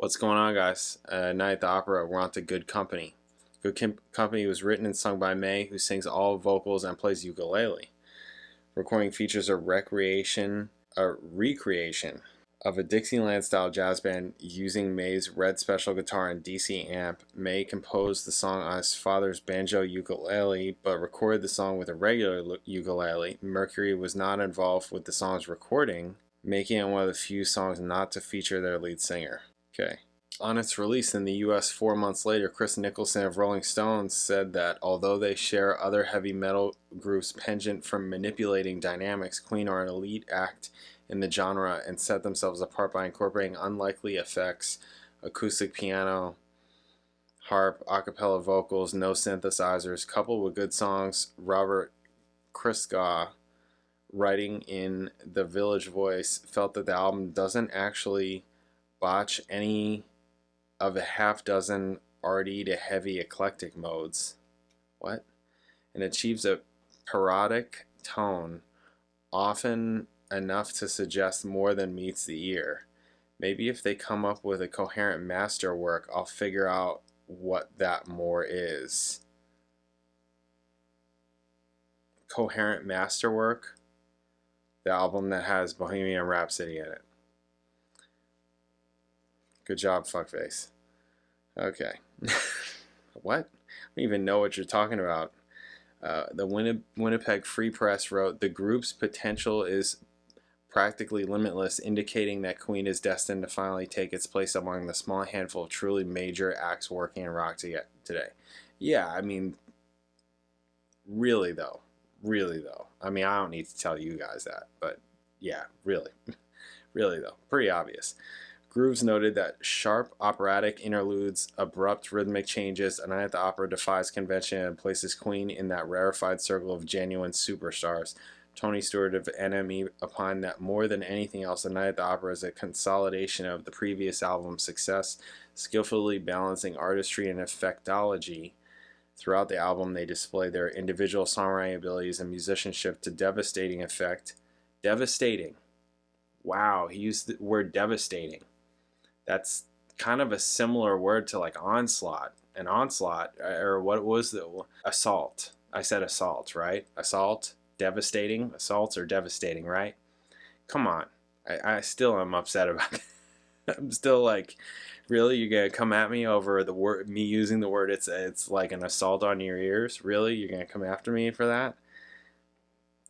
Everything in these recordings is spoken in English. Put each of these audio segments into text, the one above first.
What's going on, guys? Night at the Opera, we're on to Good Company. Company was written and sung by May, who sings all vocals and plays ukulele. Recording features a recreation of a Dixieland-style jazz band using May's red special guitar and DC amp. May composed the song on his father's banjo ukulele, but recorded the song with a regular ukulele. Mercury was not involved with the song's recording, making it one of the few songs not to feature their lead singer. Okay. On its release in the US 4 months later, Chris Nicholson of Rolling Stone said that although they share other heavy metal groups' penchant for manipulating dynamics, Queen are an elite act in the genre and set themselves apart by incorporating unlikely effects, acoustic piano, harp, a cappella vocals, no synthesizers, coupled with good songs. Robert Christgau, writing in The Village Voice, felt that the album doesn't actually botch any of a half dozen arty to heavy eclectic modes. What? And achieves a parodic tone, often enough to suggest more than meets the ear. Maybe if they come up with a coherent masterwork, I'll figure out what that more is. Coherent masterwork? The album that has Bohemian Rhapsody in it. Good job, fuckface. Okay. What? I don't even know what you're talking about. The Winnipeg Free Press wrote, "The group's potential is practically limitless, indicating that Queen is destined to finally take its place among the small handful of truly major acts working in rock today." Yeah, I mean, really though. I mean, I don't need to tell you guys that, but yeah, really. Really though. Pretty obvious. Grooves noted that sharp operatic interludes, abrupt rhythmic changes, A Night at the Opera defies convention and places Queen in that rarefied circle of genuine superstars. Tony Stewart of NME opined that more than anything else, A Night at the Opera is a consolidation of the previous album's success, skillfully balancing artistry and effectology. Throughout the album, they display their individual songwriting abilities and musicianship to devastating effect. Devastating. Wow, he used the word devastating. That's kind of a similar word to like onslaught. An onslaught, or what was the assault? I said assault, right? Assault, devastating. Assaults are devastating, right? Come on. I still am upset about that. I'm still like, really? You're gonna come at me over the word, me using the word? It's like an assault on your ears. Really? You're gonna come after me for that?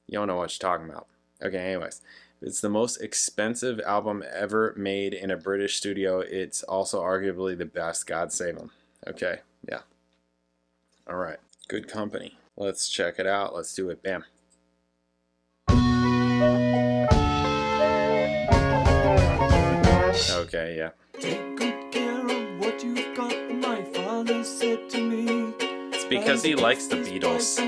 You don't know what you're talking about. Okay. Anyways. It's the most expensive album ever made in a British studio. It's also arguably the best. God save them. Okay, yeah. All right. Good Company. Let's check it out. Let's do it. Bam. Okay, yeah. Take good care of what you've got, my father said to me. It's because he likes the Beatles.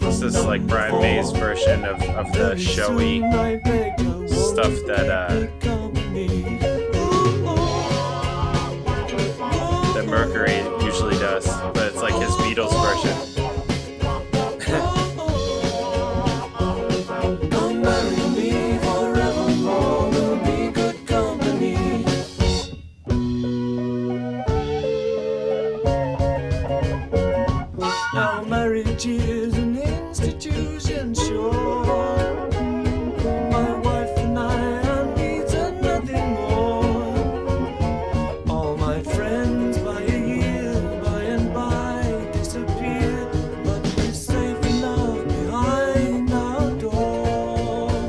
This is like Brian May's version of the showy stuff that Mercury usually does, but it's like his Beatles version. Now marriage is an institution, sure. My wife and I needs nothing more. All my friends by a year, by and by, disappear, but we're safe enough behind our door.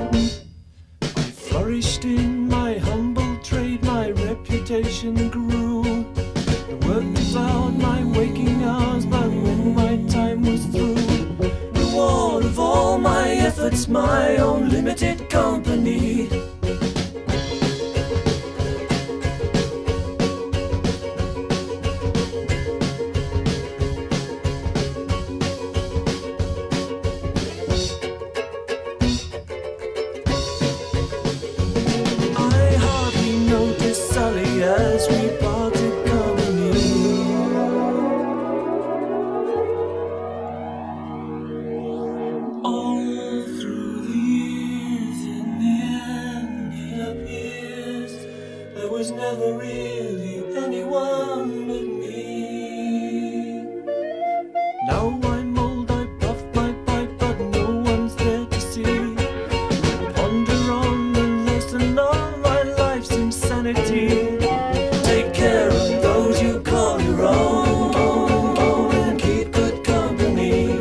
I flourished in my humble trade, my reputation grew. The work devoured my waking hours, but when my time was through, reward of all my efforts, my own limited company. Now I'm old, I puff my pipe, but no one's there to see. Ponder on the lesson of my life's insanity. Take care of those you call your own, and keep good company.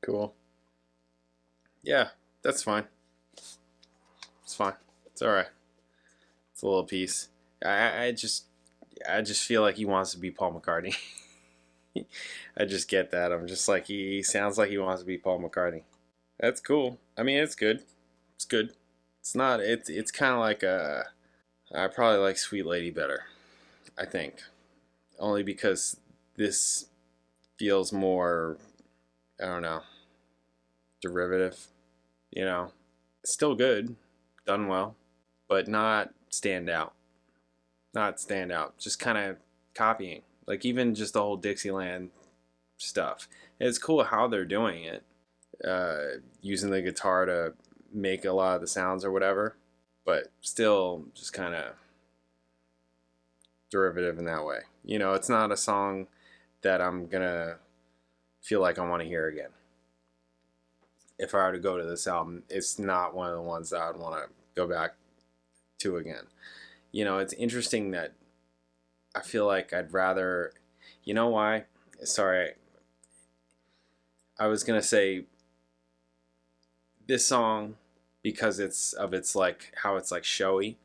Cool. Yeah, that's fine. It's fine. It's all right. It's a little piece. I just feel like he wants to be Paul McCartney. I just get that. I'm just like, he sounds like he wants to be Paul McCartney. That's cool. I mean, it's good. It's good. It's not. It's kind of like I probably like Sweet Lady better. I think, only because this feels more, I don't know, derivative. You know, still good, done well, but not stand out. Not stand out. Just kind of copying. Like even just the whole Dixieland stuff. It's cool how they're doing it, using the guitar to make a lot of the sounds or whatever, but still just kind of derivative in that way. You know, it's not a song that I'm gonna feel like I want to hear again. If I were to go to this album, it's not one of the ones that I'd want to go back to again. You know, it's interesting that I feel like I'd rather, you know why? Sorry, I was gonna say this song, because it's like how it's like showy,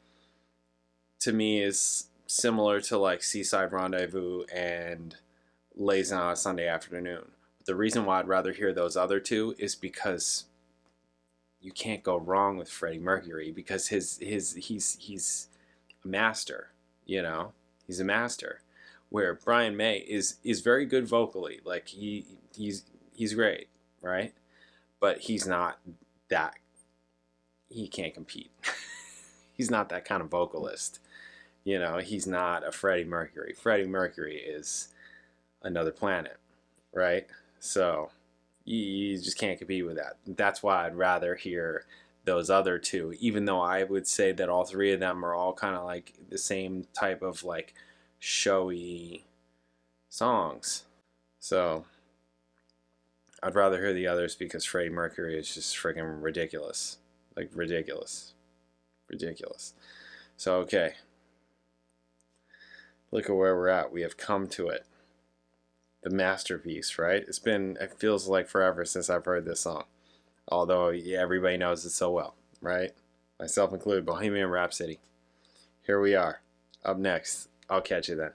to me is similar to like Seaside Rendezvous and Lazy on a Sunday Afternoon. The reason why I'd rather hear those other two is because you can't go wrong with Freddie Mercury, because he's a master, you know? He's a master. Where Brian May is very good vocally. Like he's great, right? But he's not that, he can't compete. He's not that kind of vocalist. You know, he's not a Freddie Mercury. Freddie Mercury is another planet, right? So you just can't compete with that. That's why I'd rather hear those other two, even though I would say that all three of them are all kind of like the same type of like showy songs. So I'd rather hear the others because Freddie Mercury is just freaking ridiculous. Like ridiculous. Ridiculous. So okay. Look at where we're at. We have come to it. The masterpiece, right? It feels like forever since I've heard this song. Although everybody knows it so well, right? Myself included, Bohemian Rhapsody. Here we are. Up next. I'll catch you then.